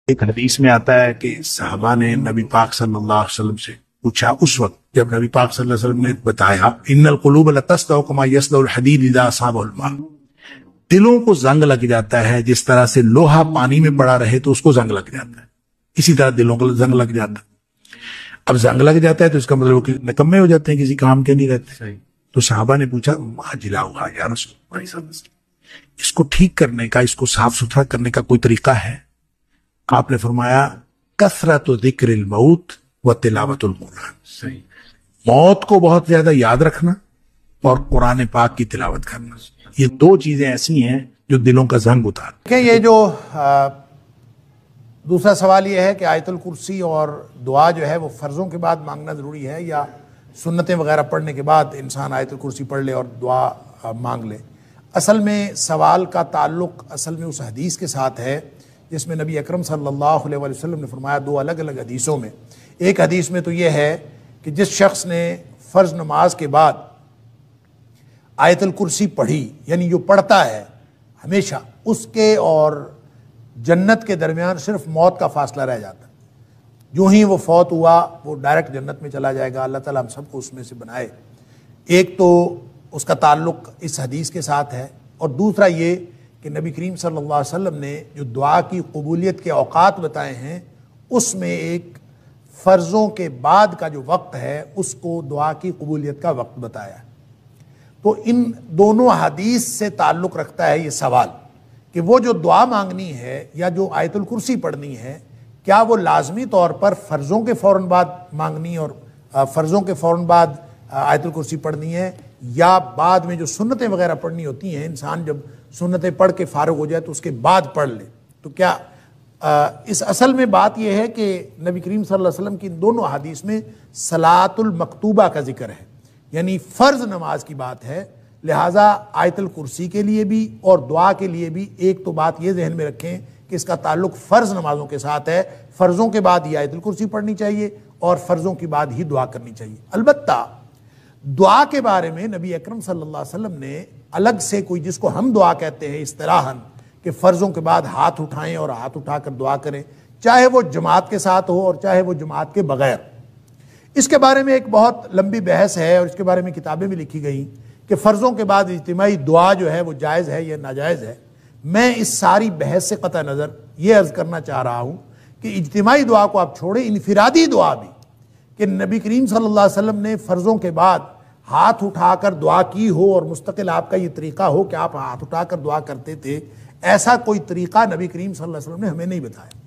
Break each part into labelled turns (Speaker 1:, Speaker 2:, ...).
Speaker 1: ایک حدیث میں آتا ہے کہ صحابہ نے نبی پاک صلی اللہ علیہ وسلم سے پوچھا، اس وقت جب نبی پاک صلی اللہ علیہ وسلم نے بتایا ان القلوب لتصدع كما يصدع الحديد اذا اصابه الماء، دلوں کو زنگ لگ جاتا ہے جس طرح سے لوہا پانی میں پڑا رہے تو اس کو زنگ لگ جاتا ہے، اسی طرح دلوں کو زنگ لگ جاتا ہے۔ اب زنگ لگ جاتا ہے تو اس کا مطلب کہ نکمے ہو جاتے ہیں، کسی کام کے نہیں رہتے۔ تو صحابہ نے پوچھا ما جلاؤہا یا رسول اللہ صلی اللہ علیہ وسلم، اس کو ٹھیک کرنے کا، اس کو صاف ستھرا کرنے کا کوئی طریقہ ہے؟ آپ نے فرمایا کثرت ذکر الموت و تلاوت القرآن، موت کو بہت زیادہ یاد رکھنا اور قرآن پاک کی تلاوت کرنا، یہ دو چیزیں ایسی ہیں جو دلوں کا زنگ اتار۔
Speaker 2: یہ جو دوسرا سوال یہ ہے کہ آیت الکرسی اور دعا جو ہے وہ فرضوں کے بعد مانگنا ضروری ہے یا سنتیں وغیرہ پڑھنے کے بعد انسان آیت الکرسی پڑھ لے اور دعا مانگ لے؟ اصل میں سوال کا تعلق اصل میں اس حدیث کے ساتھ ہے جس میں نبی اکرم صلی اللہ علیہ وسلم نے فرمایا، دو الگ الگ حدیثوں میں۔ ایک حدیث میں تو یہ ہے کہ جس شخص نے فرض نماز کے بعد آیت الکرسی پڑھی، یعنی جو پڑھتا ہے ہمیشہ، اس کے اور جنت کے درمیان صرف موت کا فاصلہ رہ جاتا ہے۔ جو ہی وہ فوت ہوا وہ ڈائریکٹ جنت میں چلا جائے گا۔ اللہ تعالیٰ ہم سب کو اس میں سے بنائے۔ ایک تو اس کا تعلق اس حدیث کے ساتھ ہے، اور دوسرا یہ کہ نبی کریم صلی اللہ علیہ وسلم نے جو دعا کی قبولیت کے اوقات بتائے ہیں، اس میں ایک فرضوں کے بعد کا جو وقت ہے اس کو دعا کی قبولیت کا وقت بتایا ہے۔ تو ان دونوں حدیث سے تعلق رکھتا ہے یہ سوال کہ وہ جو دعا مانگنی ہے یا جو آیت الکرسی پڑھنی ہے، کیا وہ لازمی طور پر فرضوں کے فوراً بعد مانگنی اور فرضوں کے فوراً بعد آیت الکرسی پڑھنی ہے، یا بعد میں جو سنتیں وغیرہ پڑھنی ہوتی ہیں، انسان جب سنتیں پڑھ کے فارغ ہو جائے تو اس کے بعد پڑھ لے؟ تو کیا اس اصل میں بات یہ ہے کہ نبی کریم صلی اللہ علیہ وسلم کی ان دونوں حدیث میں صلاۃ المکتوبہ کا ذکر ہے، یعنی فرض نماز کی بات ہے، لہٰذا آیت الکرسی کے لیے بھی اور دعا کے لیے بھی ایک تو بات یہ ذہن میں رکھیں کہ اس کا تعلق فرض نمازوں کے ساتھ ہے، فرضوں کے بعد ہی آیت الکرسی پڑھنی چاہیے اور فرضوں کے بعد ہی دعا کرنی چاہیے۔ البتہ دعا کے بارے میں نبی اکرم صلی اللہ علیہ وسلم نے الگ سے کوئی، جس کو ہم دعا کہتے ہیں اصطلاحاً، کہ فرضوں کے بعد ہاتھ اٹھائیں اور ہاتھ اٹھا کر دعا کریں، چاہے وہ جماعت کے ساتھ ہو اور چاہے وہ جماعت کے بغیر۔ اس کے بارے میں ایک بہت لمبی بحث ہے اور اس کے بارے میں کتابیں بھی لکھی گئیں کہ فرضوں کے بعد اجتماعی دعا جو ہے وہ جائز ہے یا ناجائز ہے۔ میں اس ساری بحث سے قطع نظر یہ عرض کرنا چاہ رہا ہوں کہ اجتماعی دعا کو آپ چھوڑیں، انفرادی دعا بھی، کہ نبی کریم صلی اللہ علیہ وسلم نے فرضوں کے بعد ہاتھ اٹھا کر دعا کی ہو اور مستقل آپ کا یہ طریقہ ہو کہ آپ ہاتھ اٹھا کر دعا کرتے تھے، ایسا کوئی طریقہ نبی کریم صلی اللہ علیہ وسلم نے ہمیں نہیں بتایا۔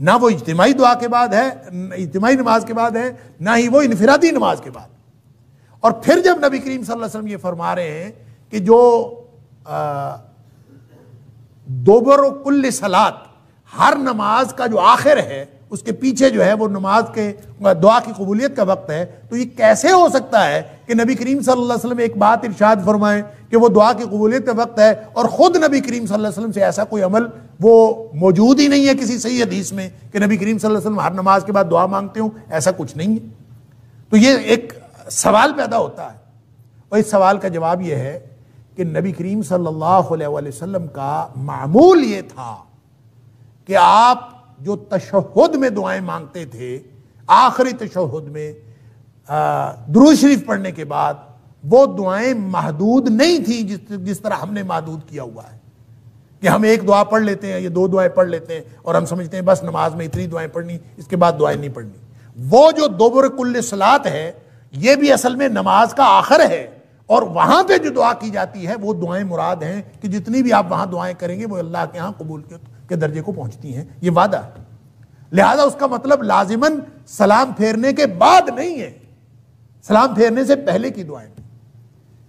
Speaker 2: نہ وہ اجتماعی دعا کے بعد ہے، اجتماعی نماز کے بعد ہے، نہ ہی وہ انفرادی نماز کے بعد۔ اور پھر جب نبی کریم صلی اللہ علیہ وسلم یہ فرما رہے ہیں کہ جو دوبر و کل صلات، ہر نماز کا جو آخر ہے اس کے پیچھے جو ہے وہ نماز کے دعا کی قبولیت کا وقت ہے، تو یہ کیسے ہو سکتا ہے کہ نبی کریم صلی اللہ علیہ وسلم ایک بات ارشاد فرمائیں کہ وہ دعا کی قبولیت کا وقت ہے اور خود نبی کریم صلی اللہ علیہ وسلم سے ایسا کوئی عمل وہ موجود ہی نہیں ہے کسی صحیح حدیث میں کہ نبی کریم صلی اللہ علیہ وسلم ہر نماز کے بعد دعا مانگتے ہوں، ایسا کچھ نہیں ہے۔ تو یہ ایک سوال پیدا ہوتا ہے، اور اس سوال کا جواب یہ ہے کہ نبی کریم صلی اللہ علیہ وسلم کا معمول یہ تھا کہ آپ جو تشہد میں دعائیں مانگتے تھے، آخری تشہد میں درود شریف پڑھنے کے بعد، وہ دعائیں محدود نہیں تھیں جس طرح ہم نے محدود کیا ہوا ہے کہ ہم ایک دعا پڑھ لیتے ہیں یا دو دعائیں پڑھ لیتے ہیں اور ہم سمجھتے ہیں بس نماز میں اتنی دعائیں پڑھنی، اس کے بعد دعائیں نہیں پڑھنی۔ وہ جو دوبر کل صلات ہے، یہ بھی اصل میں نماز کا آخر ہے، اور وہاں پہ جو دعا کی جاتی ہے وہ دعائیں مراد ہیں کہ جتنی بھی آپ وہاں دعائیں کریں گے وہ اللہ کے ہاں قبول کے درجے کو پہنچتی ہیں، یہ وعدہ ہے۔ لہذا اس کا مطلب لازماً سلام پھیرنے کے بعد نہیں ہے، سلام پھیرنے سے پہلے کی دعائیں،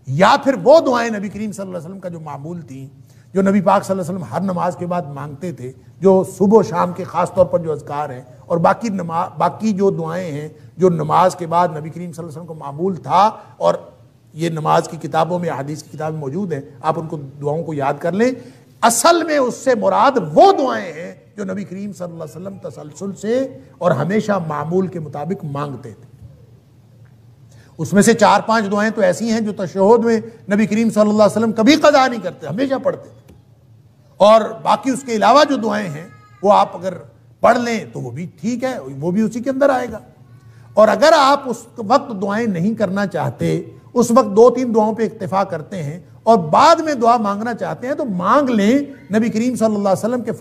Speaker 2: یا پھر وہ دعائیں نبی کریم صلی اللہ علیہ وسلم کا جو معمول تھیں، جو نبی پاک صلی اللہ علیہ وسلم ہر نماز کے بعد مانگتے تھے، جو صبح و شام کے خاص طور پر جو اذکار ہیں، اور باقی جو دعائیں ہیں جو نماز کے بعد نبی کریم صلی اللہ علیہ وسلم کو معمول تھا، اور یہ نماز کی کتابوں میں، حدیث کی کتابیں موجود ہیں، آپ ان کو دعاؤں کو یاد کر لیں۔ اصل میں اس سے مراد وہ دعائیں ہیں جو نبی کریم صلی اللہ علیہ وسلم تسلسل سے اور ہمیشہ معمول کے مطابق مانگتے تھے۔ اس میں سے 4-5 دعائیں تو ایسی ہیں جو تشہد میں نبی کریم صلی اللہ علیہ وسلم کبھی قضا نہیں کرتے، ہمیشہ پڑھتے تھے، اور باقی اس کے علاوہ جو دعائیں ہیں وہ آپ اگر پڑھ لیں تو وہ بھی ٹھیک ہے، وہ بھی اسی کے اندر آئے گا۔ اور اگر آپ اس وقت دعائیں نہیں کرنا چاہتے، اس وقت 2-3 دعاؤں پہ اکتفا کرتے ہیں اور بعد میں دعا مانگنا چاہتے ہیں تو مانگ لیں۔ نبی کریم صلی اللہ علیہ وسلم کے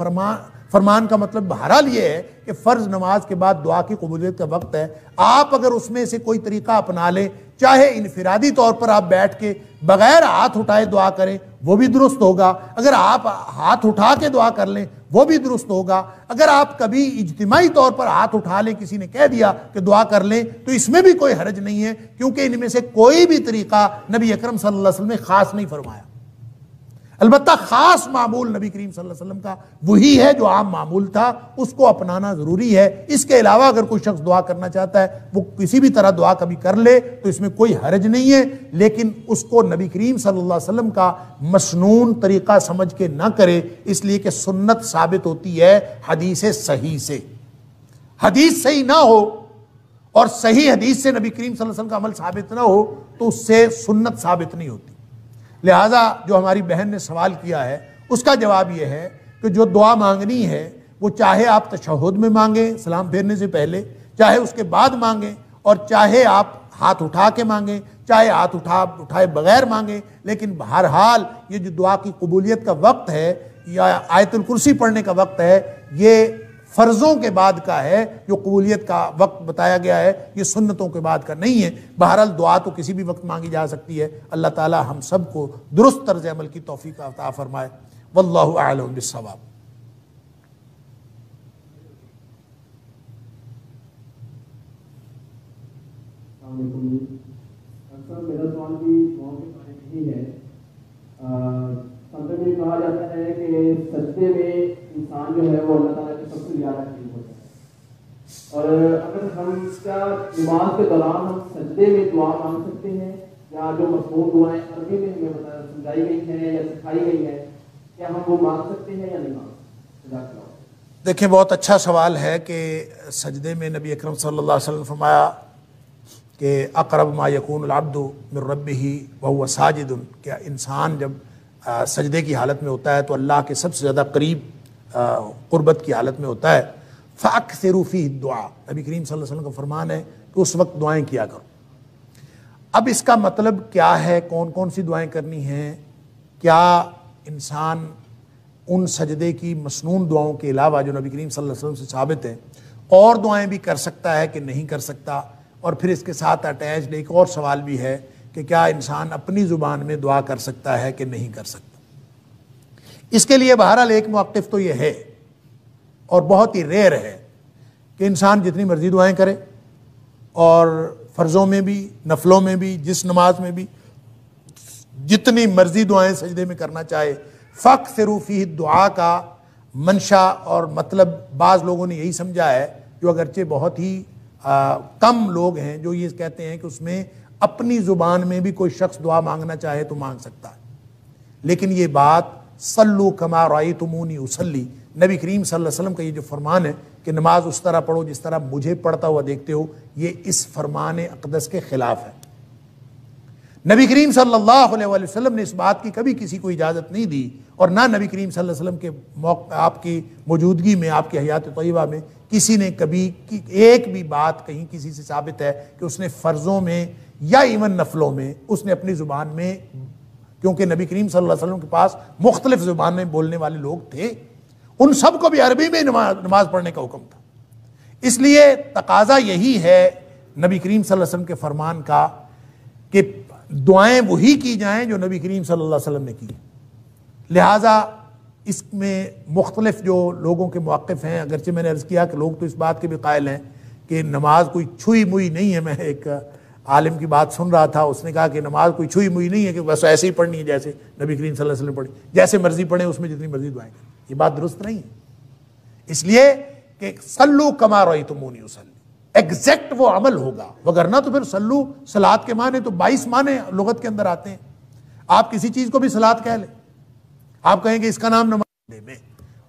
Speaker 2: فرمان کا مطلب بہرحال یہ ہے کہ فرض نماز کے بعد دعا کی قبولیت کا وقت ہے، آپ اگر اس میں سے کوئی طریقہ اپنا لیں، چاہے انفرادی طور پر آپ بیٹھ کے بغیر ہاتھ اٹھائے دعا کریں وہ بھی درست ہوگا، اگر آپ ہاتھ اٹھا کے دعا کر لیں وہ بھی درست ہوگا، اگر آپ کبھی اجتماعی طور پر ہاتھ اٹھا لیں، کسی نے کہہ دیا کہ دعا کر لیں تو اس میں بھی کوئی حرج نہیں ہے، کیونکہ ان میں سے کوئی بھی طریقہ نبی اکرم صلی اللہ علیہ وسلم نے خاص نہیں فرمایا۔ البتہ خاص معمول نبی کریم صلی اللہ علیہ وسلم کا وہی ہے جو عام معمول تھا، اس کو اپنانا ضروری ہے۔ اس کے علاوہ اگر کوئی شخص دعا کرنا چاہتا ہے وہ کسی بھی طرح دعا کبھی کر لے تو اس میں کوئی حرج نہیں ہے، لیکن اس کو نبی کریم صلی اللہ علیہ وسلم کا مسنون طریقہ سمجھ کے نہ کرے، اس لیے کہ سنت ثابت ہوتی ہے حدیث صحیح سے۔ حدیث صحیح نہ ہو اور صحیح حدیث سے نبی کریم صلی اللہ علیہ وسلم کا عمل ثابت نہ ہو تو اس سے سنت ثابت نہیں ہوتی۔ لہٰذا جو ہماری بہن نے سوال کیا ہے اس کا جواب یہ ہے کہ جو دعا مانگنی ہے وہ چاہے آپ تشہد میں مانگیں سلام پھیرنے سے پہلے، چاہے اس کے بعد مانگیں، اور چاہے آپ ہاتھ اٹھا کے مانگیں، چاہے ہاتھ اٹھائے بغیر مانگیں، لیکن بہرحال یہ جو دعا کی قبولیت کا وقت ہے یا آیت الکرسی پڑھنے کا وقت ہے یہ فرضوں کے بعد کا ہے، جو قبولیت کا وقت بتایا گیا ہے یہ سنتوں کے بعد کا نہیں ہے۔ بہرحال دعا تو کسی بھی وقت مانگی جا سکتی ہے۔ اللہ تعالی ہم سب کو درست طرز عمل کی توفیق عطا فرمائے۔ واللہ اعلم بالصواب۔
Speaker 3: السلام علیکم۔ سر میرا سوال بھی موضوع پر یہی ہے، میں کہا جاتا ہے کہ سجدے میں انسان جو ہے وہ اللہ تعالیٰ کے سب سے زیادہ قریب ہوتا ہے، اور اگر ہم کیا نماز کے دوران ہم سجدے میں دعا مانگ سکتے ہیں، یا جو مضمون دعائیں عربی میں ہمیں سمجھائی گئی ہیں یا سکھائی گئی ہیں کیا ہم وہ مانگ سکتے ہیں یا نہیں مانگ سکتے؟
Speaker 2: دیکھیں بہت اچھا سوال ہے کہ سجدے میں نبی اکرم صلی اللہ علیہ وسلم فرمایا کہ اقرب ما یکون العبد من ربہ وہو ساجد، کہ انسان جب سجدے کی حالت میں ہوتا ہے تو اللہ کے سب سے زیادہ قریب قربت کی حالت میں ہوتا ہے۔ فَأَكْثِرُوا فِيهِ الدُّعَاء، نبی کریم صلی اللہ علیہ وسلم کا فرمان ہے کہ اس وقت دعائیں کیا کرو۔ اب اس کا مطلب کیا ہے، کون کون سی دعائیں کرنی ہیں؟ کیا انسان ان سجدے کی مسنون دعاؤں کے علاوہ جو نبی کریم صلی اللہ علیہ وسلم سے ثابت ہے اور دعائیں بھی کر سکتا ہے کہ نہیں کر سکتا؟ اور پھر اس کے ساتھ اٹیچڈ ایک اور سوال بھی ہے کہ کیا انسان اپنی زبان میں دعا کر سکتا ہے کہ نہیں کر سکتا؟ اس کے لیے بہرحال ایک موقف تو یہ ہے اور بہت ہی ریئر ہے کہ انسان جتنی مرضی دعائیں کرے، اور فرضوں میں بھی نفلوں میں بھی جس نماز میں بھی جتنی مرضی دعائیں سجدے میں کرنا چاہے۔ فَأَكْثِرُوا فِيهِ الدُّعَاء کا منشا اور مطلب بعض لوگوں نے یہی سمجھا ہے، جو اگرچہ بہت ہی کم لوگ ہیں جو یہ کہتے ہیں کہ اس میں اپنی زبان میں بھی کوئی شخص دعا مانگنا چاہے تو مانگ سکتا ہے، لیکن یہ بات صلو کما رأیتمونی اصلی، نبی کریم صلی اللہ علیہ وسلم کا یہ جو فرمان ہے کہ نماز اس طرح پڑھو جس طرح مجھے پڑھتا ہوا دیکھتے ہو، یہ اس فرمان اقدس کے خلاف ہے۔ نبی کریم صلی اللہ علیہ وسلم نے اس بات کی کبھی کسی کو اجازت نہیں دی، اور نہ نبی کریم صلی اللہ علیہ وسلم کے آپ کی موجودگی میں، آپ کی حیات طیبہ میں کسی نے کبھی ایک بھی بات کہیں کسی سے ثابت ہے کہ اس نے فرضوں میں یا ایون نفلوں میں اس نے اپنی زبان میں، کیونکہ نبی کریم صلی اللہ علیہ وسلم کے پاس مختلف زبان میں بولنے والے لوگ تھے، ان سب کو بھی عربی میں نماز پڑھنے کا حکم تھا۔ اس لیے تقاضا یہی ہے نبی کریم صلی اللہ علیہ وسلم کے فرمان کا کہ دعائیں وہی کی جائیں جو نبی کریم صلی اللہ علیہ وسلم نے کی۔ لہٰذا اس میں مختلف جو لوگوں کے موقف ہیں، اگرچہ میں نے عرض کیا کہ لوگ تو اس بات کے بھی قائل ہیں کہ نماز کوئی چھوئی موئی نہیں ہے۔ میں ایک عالم کی بات سن رہا تھا، اس نے کہا کہ نماز کوئی چھوئی موئی نہیں ہے کہ بس ایسے ہی پڑھنی ہے جیسے نبی کریم صلی اللہ علیہ وسلم پڑھی، جیسے مرضی پڑھیں اس میں جتنی مرضی دعائیں کریں۔ یہ بات درست نہیں ہے، اس لیے کہ صلو کما رأیتمونی اصلی ایگزیکٹ وہ عمل ہوگا، وگرنہ تو پھر صلو صلاۃ کے معنی تو 22 معنی لغت کے اندر آتے ہیں۔ آپ کسی چیز کو بھی صلاۃ کہہ لیں، آپ کہیں کہ اس کا نام نماز میں۔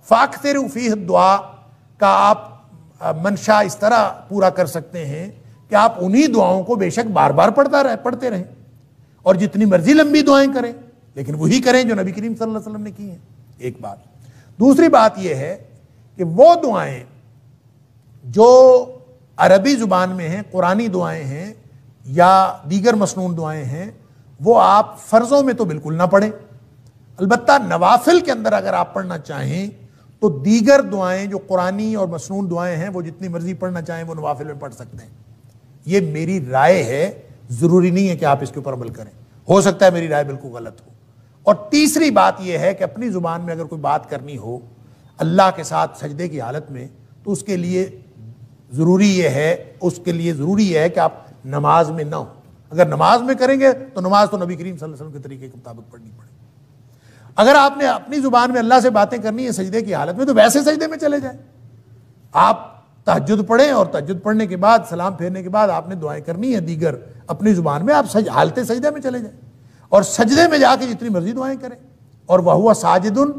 Speaker 2: فَأَكْثِرُوا فِيهِ الدُّعَاء کا آپ منشا اس طرح پورا کر سکتے ہیں کہ آپ انہی دعاؤں کو بے شک بار بار پڑھتے رہیں، اور جتنی مرضی لمبی دعائیں کریں، لیکن وہی کریں جو نبی کریم صلی اللہ علیہ وسلم نے کی ہیں۔ ایک بات۔ دوسری بات یہ ہے کہ وہ دعائیں جو عربی زبان میں ہیں، قرآنی دعائیں ہیں یا دیگر مسنون دعائیں ہیں، وہ آپ فرضوں میں تو بالکل نہ پڑھیں۔ البتہ نوافل کے اندر اگر آپ پڑھنا چاہیں تو دیگر دعائیں جو قرآنی اور مسنون دعائیں ہیں وہ جتنی مرضی پڑھنا چاہیں وہ نوافل میں پڑھ سکتے ہیں۔ یہ میری رائے ہے، ضروری نہیں ہے کہ آپ اس کے اوپر عمل کریں، ہو سکتا ہے میری رائے بالکل غلط ہو۔ اور تیسری بات یہ ہے کہ اپنی زبان میں اگر کوئی بات کرنی ہو اللہ کے ساتھ سجدے کی حالت میں، تو اس کے لیے ضروری یہ ہے کہ آپ نماز میں نہ ہو۔ اگر نماز میں کریں گے تو نماز تو نبی کریم صلی اللہ علیہ وسلم کے طریقے کے مطابق پڑھنی پڑے۔ اگر آپ نے اپنی زبان میں اللہ سے باتیں کرنی ہے سجدے کی حالت میں، تو ویسے سجدے میں چلے جائیں۔ آپ تہجد پڑھیں اور تہجد پڑھنے کے بعد سلام پھیرنے کے بعد آپ نے دعائیں کرنی ہیں دیگر اپنی زبان میں، آپ حالت سجدے میں چلے جائیں اور سجدے میں جا کے جتنی مرضی دعائیں کریں۔ اور وَهُوَ ساجدٌ،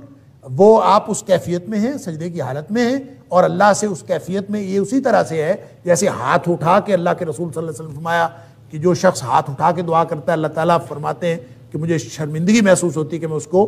Speaker 2: وہ آپ اس کیفیت میں ہیں، سجدے کی حالت میں ہیں، اور اللہ سے اس کیفیت میں یہ اسی طرح سے ہے جیسے ہاتھ اٹھا کے اللہ کے رسول صلی اللہ علیہ وسلم فرمایا کہ جو شخص ہاتھ اٹھا کے دعا کرتا ہے اللہ تعالیٰ فرماتے ہیں کہ مجھے شرمندگی محسوس ہوتی ہے کہ میں اس کو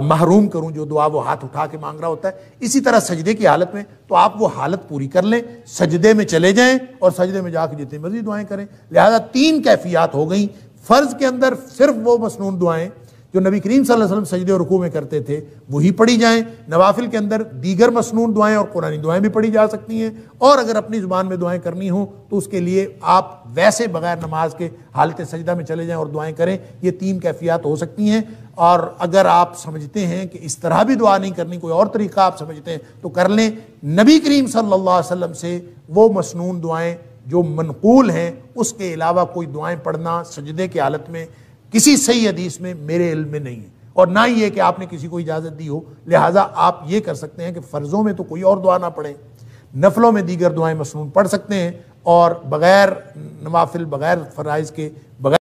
Speaker 2: محروم کروں جو دعا وہ ہاتھ اٹھا کے مانگ رہا ہوتا ہے۔ اسی طرح سجدے کی حالت میں تو آپ وہ حالت پوری کر لیں، سجدے میں چلے جائیں اور سجدے میں جا کے جتنی مرضی دعائیں کریں۔ لہذا 3 کیفیات ہو گئیں۔ فرض کے اندر صرف وہ مسنون دعائیں جو نبی کریم صلی اللہ علیہ وسلم سجدے اور رکوع میں کرتے تھے وہی پڑھی جائیں۔ نوافل کے اندر دیگر مسنون دعائیں اور قرآنی دعائیں بھی پڑھی جا سکتی ہیں، اور اگر اپنی زبان میں دعائیں کرنی ہوں تو اس کے لیے آپ ویسے بغیر نماز کے حالت سجدہ میں چلے جائیں اور دعائیں کریں۔ یہ 3 کیفیات ہو سکتی ہیں، اور اگر آپ سمجھتے ہیں کہ اس طرح بھی دعا نہیں کرنی، کوئی اور طریقہ آپ سمجھتے ہیں تو کر لیں۔ نبی کریم صلی اللہ علیہ وسلم سے وہ مسنون دعائیں جو منقول ہیں اس کے علاوہ کوئی دعائیں پڑھنا سجدے کی حالت میں کسی صحیح حدیث میں میرے علم میں نہیں ہے، اور نہ ہی یہ کہ آپ نے کسی کو اجازت دی ہو۔ لہٰذا آپ یہ کر سکتے ہیں کہ فرضوں میں تو کوئی اور دعا نہ پڑھیں، نفلوں میں دیگر دعائیں مسنون پڑھ سکتے ہیں، اور بغیر نوافل، بغیر فرائض کے، بغیر